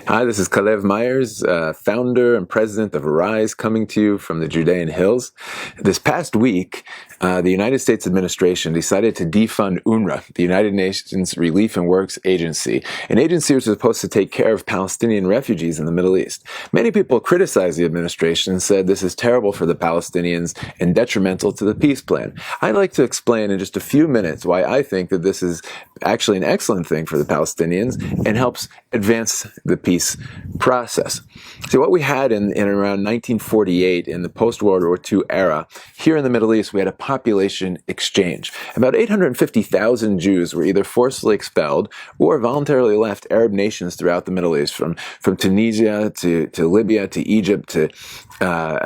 Hi, this is Kalev Myers, founder and president of Arise, coming to you from the Judean Hills. This past week, the United States administration decided to defund UNRWA, the United Nations Relief and Works Agency, an agency which is supposed to take care of Palestinian refugees in the Middle East. Many people criticized the administration and said this is terrible for the Palestinians and detrimental to the peace plan. I'd like to explain in just a few minutes why I think that this is actually an excellent thing for the Palestinians and helps advance the peace process. So what we had in around 1948 in the post-World War II era, here in the Middle East, we had a population exchange. About 850,000 Jews were either forcibly expelled or voluntarily left Arab nations throughout the Middle East, from Tunisia to Libya to Egypt to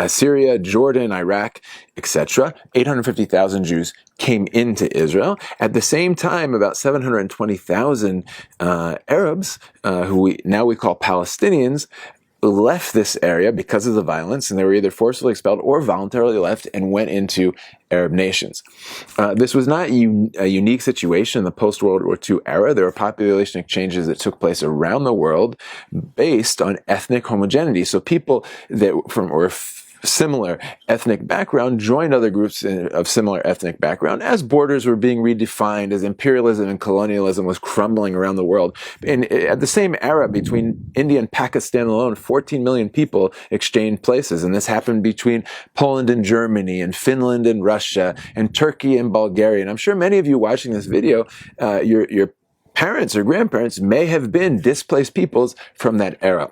Syria, Jordan, Iraq, etc. 850,000 Jews came into Israel. At the same time, about 720,000 Arabs, who we call Palestinians, left this area because of the violence, and they were either forcibly expelled or voluntarily left and went into Arab nations. This was not a unique situation in the post-World War II era. There were population exchanges that took place around the world based on ethnic homogeneity. So people that were similar ethnic background joined other groups of similar ethnic background as borders were being redefined, as imperialism and colonialism was crumbling around the world. And at the same era, between India and Pakistan alone, 14 million people exchanged places. And this happened between Poland and Germany and Finland and Russia and Turkey and Bulgaria. And I'm sure many of you watching this video, your parents or grandparents may have been displaced peoples from that era.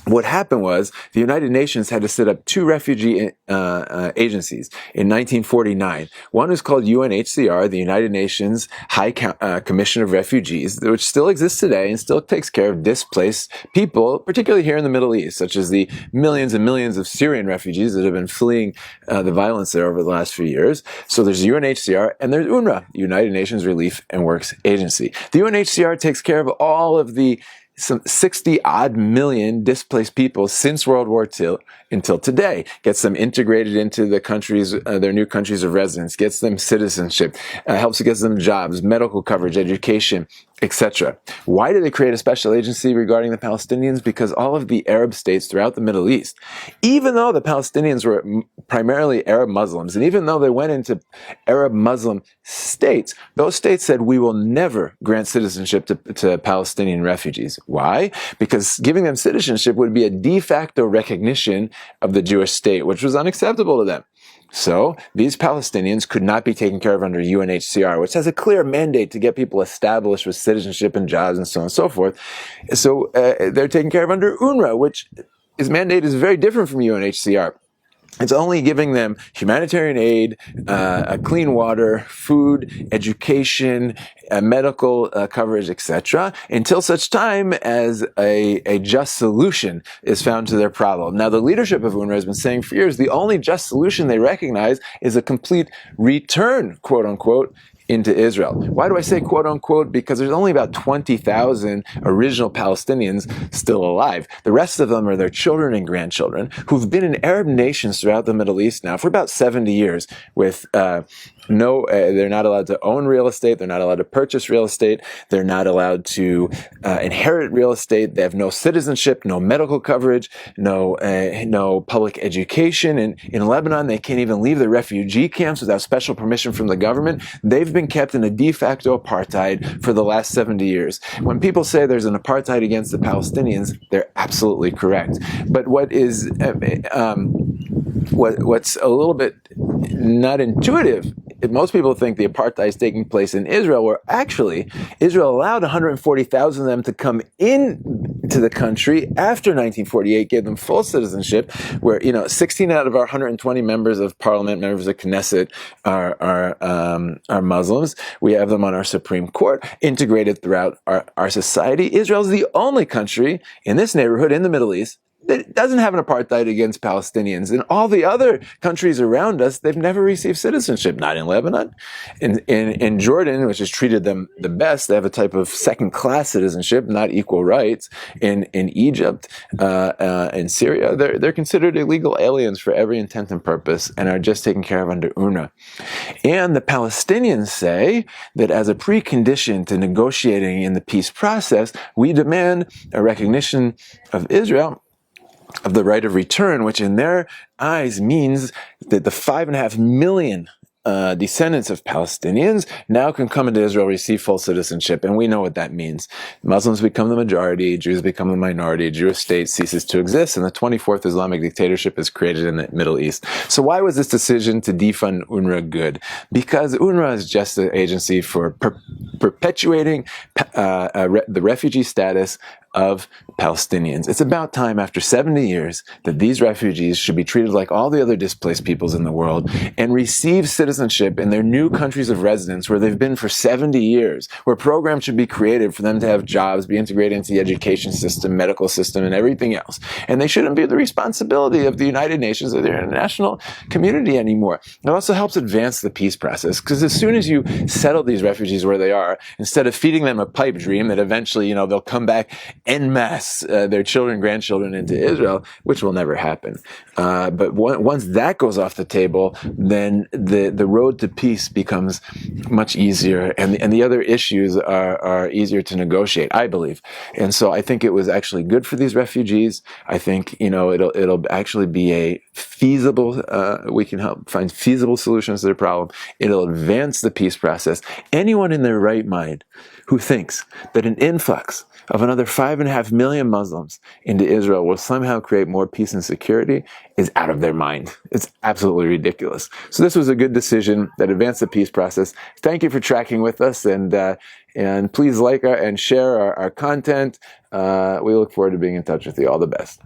What happened was the United Nations had to set up two refugee agencies in 1949. One was called UNHCR, the United Nations High Commission of Refugees, which still exists today and still takes care of displaced people, particularly here in the Middle East, such as the millions and millions of Syrian refugees that have been fleeing the violence there over the last few years. So there's UNHCR and there's UNRWA, United Nations Relief and Works Agency. The UNHCR takes care of all of the some 60-odd million displaced people since World War II until today, gets them integrated into the countries, their new countries of residence, gets them citizenship, helps to get them jobs, medical coverage, education, etc. Why did they create a special agency regarding the Palestinians? Because all of the Arab states throughout the Middle East, even though the Palestinians were primarily Arab Muslims, and even though they went into Arab Muslim states, those states said, we will never grant citizenship to Palestinian refugees. Why? Because giving them citizenship would be a de facto recognition of the Jewish state, which was unacceptable to them. So these Palestinians could not be taken care of under UNHCR, which has a clear mandate to get people established with citizenship and jobs and so on and so forth. So they're taken care of under UNRWA, which its mandate is very different from UNHCR. It's only giving them humanitarian aid, clean water, food, education, medical coverage, etc., until such time as a just solution is found to their problem. Now, the leadership of UNRWA has been saying for years the only just solution they recognize is a complete return, quote unquote, into Israel. Why do I say quote unquote? Because there's only about 20,000 original Palestinians still alive. The rest of them are their children and grandchildren who've been in Arab nations throughout the Middle East now for about 70 years with they're not allowed to own real estate. They're not allowed to purchase real estate. They're not allowed to inherit real estate. They have no citizenship, no medical coverage, no public education. And in Lebanon, they can't even leave the refugee camps without special permission from the government. They've been kept in a de facto apartheid for the last 70 years. When people say there's an apartheid against the Palestinians, they're absolutely correct. But what's a little bit not intuitive, most people think the apartheid is taking place in Israel, where actually Israel allowed 140,000 of them to come into the country after 1948, gave them full citizenship, where 16 out of our 120 members of parliament, members of Knesset, are Muslims. We have them on our Supreme Court, integrated throughout our society. Israel is the only country in this neighborhood in the Middle East that doesn't have an apartheid against Palestinians. And all the other countries around us, they've never received citizenship. Not in Lebanon. In Jordan, which has treated them the best, they have a type of second-class citizenship, not equal rights. In Egypt, in Syria, they're considered illegal aliens for every intent and purpose and are just taken care of under UNRWA. And the Palestinians say that as a precondition to negotiating in the peace process, we demand a recognition of Israel of the right of return, which in their eyes means that the 5.5 million descendants of Palestinians now can come into Israel, receive full citizenship, and we know what that means. Muslims become the majority, Jews become the minority, Jewish state ceases to exist, and the 24th Islamic dictatorship is created in the Middle East. So why was this decision to defund UNRWA good? Because UNRWA is just an agency for perpetuating the refugee status of Palestinians. It's about time, after 70 years, that these refugees should be treated like all the other displaced peoples in the world and receive citizenship in their new countries of residence where they've been for 70 years, where programs should be created for them to have jobs, be integrated into the education system, medical system, and everything else. And they shouldn't be the responsibility of the United Nations or the international community anymore. It also helps advance the peace process, because as soon as you settle these refugees where they are, instead of feeding them a pipe dream that eventually, they'll come back en masse, their children, grandchildren into Israel, which will never happen. But once that goes off the table, then the road to peace becomes much easier, and the other issues are easier to negotiate, I believe. And so I think it was actually good for these refugees. I think, it'll actually be a feasible, we can help find feasible solutions to the problem. It'll advance the peace process. Anyone in their right mind who thinks that an influx of another 5.5 million Muslims into Israel will somehow create more peace and security is out of their mind. It's absolutely ridiculous. So this was a good decision that advanced the peace process. Thank you for tracking with us, and please like and share our content. We look forward to being in touch with you. All the best.